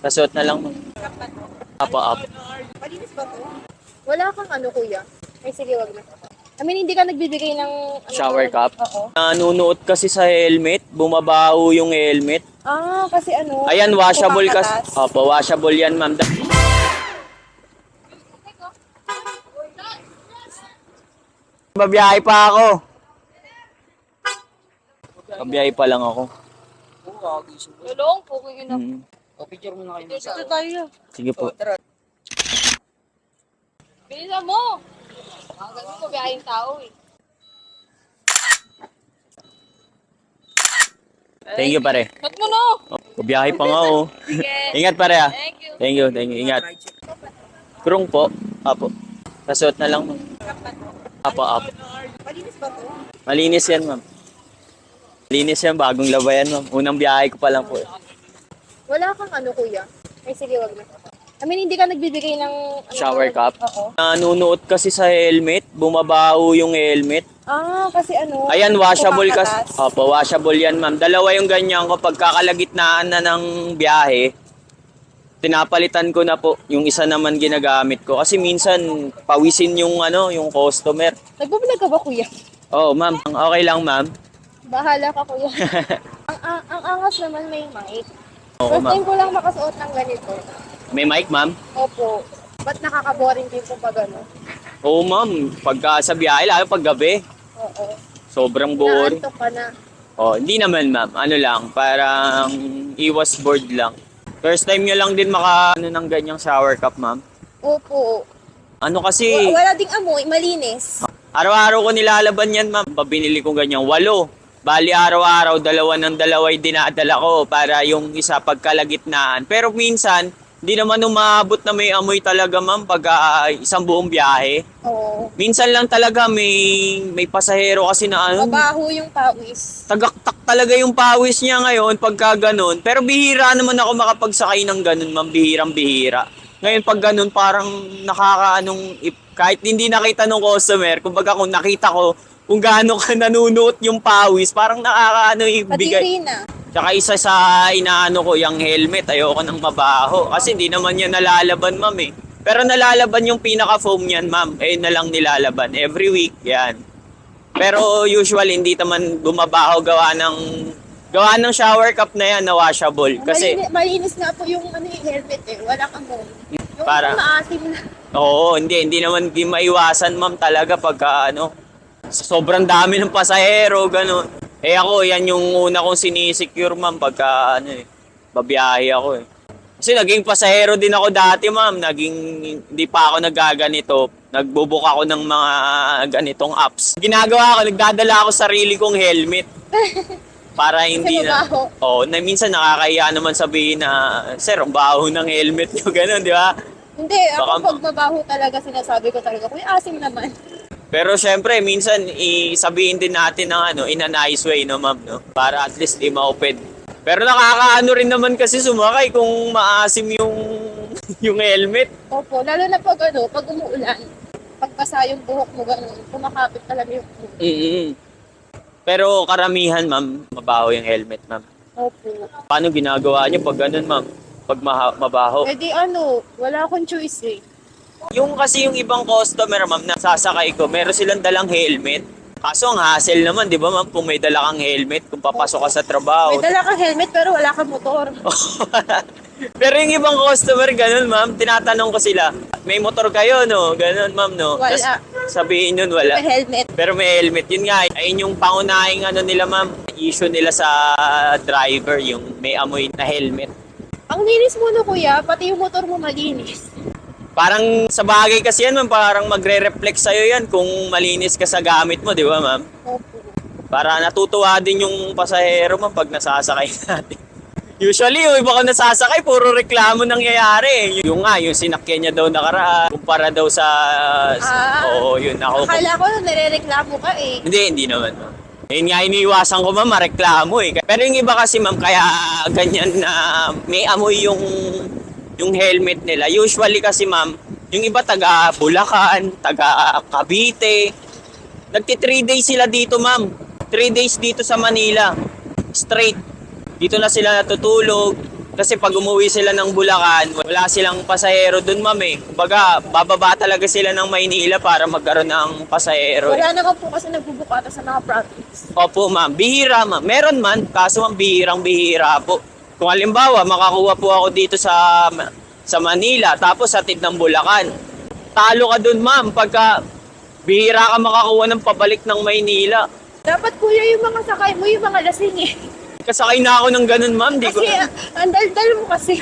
Kasuot na lang. Apa-up. Malinis ba to? Wala kang ano, kuya? Ay, sige, wag na. I mean, hindi ka nagbibigay ng... Shower cap. Oo. Nanunuot kasi sa helmet. Bumabaho yung helmet. Ah, kasi ano... Ayan, washable kasi. kumakatas. Opo, washable yan, ma'am. Babiyahe pa ako. Babiyahe pa lang ako. Tulong, pukuin na. Picture mo na kayo. Dito tayo. Sige po. Bilisan mo! Ang galing ko, biyahing tao eh. Thank you, pare. Ba't mo no? Babiyahe pa nga, oh. Sige. Ingat, pare, ah. Thank you. Thank you, thank you. Ingat. Krung po. Apo. Kasuot na lang, ma'am. Apo. Malinis ba to? Malinis yan, ma'am. Malinis yan, bagong laba yan, ma'am. Unang biyahe ko pa lang po. Wala kang ano, kuya? Ay, sige, wag na. I mean, hindi ka nagbibigay ng... Shower cap. Oo. Nanunuot kasi sa helmet. Bumabaho yung helmet. Ah, kasi ano... Ayan, washable kasi. kumakatas. Opo, washable yan, ma'am. Dalawa yung ganyan ko. Pagkakalagitnaan na ng biyahe, pinapalitan ko na po. Yung isa naman ginagamit ko. Kasi minsan, pawisin yung yung customer. Nagbablog ka ba, kuya? Oh, ma'am. Okay lang, ma'am. Bahala ka, kuya. ang angas naman may mic. Oo, First ma'am. time ko lang makasuot ng ganito. May mic, ma'am? Opo. Ba't nakaka-boring din po pag ano? Oo, ma'am. Pagka sa biyahe, lalo pag gabi, Oo. sobrang boring. Naantok ka na. Oh, hindi naman, ma'am. Ano lang, parang iwas board lang. First time nyo lang din ng ganyang shower cup, ma'am. Opo. Ano kasi, Wala ding amoy, malinis. araw-araw ko nilalaban yan, ma'am. Pabinili ko ganyan, 8. Bali, araw-araw, dalawa ng dalawa yung dinadala ko para yung isa pagkalagitnaan. Pero minsan, hindi naman umabot na may amoy talaga, ma'am, pag isang buong biyahe. Oo. Minsan lang talaga may pasahero kasi na Mabaho yung pawis. tagaktak talaga yung pawis niya ngayon pagka ganun. Pero bihira naman ako makapagsakay ng ganun, ma'am. Bihirang-bihira. Ngayon pag ganun, parang kahit hindi nakita ng customer, kumbaga kung nakita ko kung gaano ka nanunuot yung pawis, parang ibigay. Patiri na. Tsaka isa sa inaano ko, yung helmet, ayoko nang mabaho. Kasi hindi naman yan nalalaban, ma'am eh. Pero nalalaban yung pinaka-foam yan, ma'am. Eh, na lang nilalaban. Every week, yan. Pero usually, hindi naman bumabaho gawa ng shower cup na yan na washable. Kasi, Malinis nga po yung yung helmet eh. Wala kang amoy. Yung Para- maasim na. oo, hindi naman di maiwasan, ma'am, talaga pagka sobrang dami ng pasahero, ganun. Eh ako, yan yung una kong sinisecure, ma'am, pagka babiyahe ako eh. Kasi naging pasahero din ako dati, ma'am. Hindi pa ako nagaganito. Nagbubook ako ng mga ganitong apps. Ginagawa ko, nagdadala ako sarili kong helmet. Para hindi na... mabaho. Oo, minsan nakakahiya naman sabihin na, sir, ang baho ng helmet nyo, ganun, di ba? Hindi, ako Baka- pag mabaho talaga sinasabi ko talaga, kuya, asim naman. Pero syempre, minsan isabihin din natin ng in a nice way, no, ma'am, no? Para at least di mauped. Pero nakakaano rin naman kasi sumakay kung maasim yung yung helmet. Opo, lalo na pag pag umuulan. Pag basa yung buhok mo ganun, kumakapit talaga yung buhok. Pero karamihan, ma'am, mabaho yung helmet, ma'am. Opo. Paano ginagawa niyo pag ganun, ma'am? Pag mabaho? Eh di wala akong choice eh. Yung kasi yung ibang customer, ma'am, na sasakay ko, meron silang dalang helmet. Kaso ang hassle naman, di ba, ma'am, kung may dala kang helmet, kung papasok ka sa trabaho. May dala kang helmet pero wala kang motor. Pero yung ibang customer, ganun, ma'am, tinatanong ko sila, may motor kayo, no? Ganun, ma'am, no? Wala. Tas sabihin yun, wala. May helmet. Pero may helmet. Yun nga, ayun yung pangunahing nila, ma'am, issue nila sa driver, yung may amoy na helmet. Ang linis mo no kuya, pati yung motor mo malinis. Parang sa bagay kasi yan, ma'am, parang magre-reflect sa'yo yan kung malinis ka sa gamit mo, di ba, ma'am? Opo. Para natutuwa din yung pasahero, ma'am, pag nasasakay natin. Usually, yung iba ko nasasakay, puro reklamo nangyayari. Yung sinakyan niya daw nakaraan, kumpara daw sa... Oo, yun ako. Akala ko nire-reklamo ka eh. Hindi naman, ma'am. Yun nga, iniiwasan ko, ma'am, mareklamo eh. Pero yung iba kasi, ma'am, kaya ganyan na may amoy yung helmet nila. Usually kasi, ma'am, yung iba taga Bulacan, taga Cavite. Nagti 3 days sila dito, ma'am. 3 days dito sa Manila. Straight. Dito na sila natutulog. Kasi pag umuwi sila ng Bulacan, wala silang pasahero dun, ma'am eh. Kumbaga, bababa talaga sila ng Maynila para magkaroon ng pasahero. Wala naman po kasi nagbubukata sa mga province. Opo, ma'am. Bihira, ma'am. Meron man, kaso ma'am, bihirang-bihira po. Kung halimbawa, makakuha po ako dito sa Manila, tapos hatid ng Bulacan. Talo ka dun, ma'am, pagka bihira ka makakuha ng pabalik ng Maynila. Dapat kuya yung mga sakay mo, yung mga lasing eh. Kasakay na ako ng ganun, ma'am. Di ko... Kasi ang daldal mo kasi.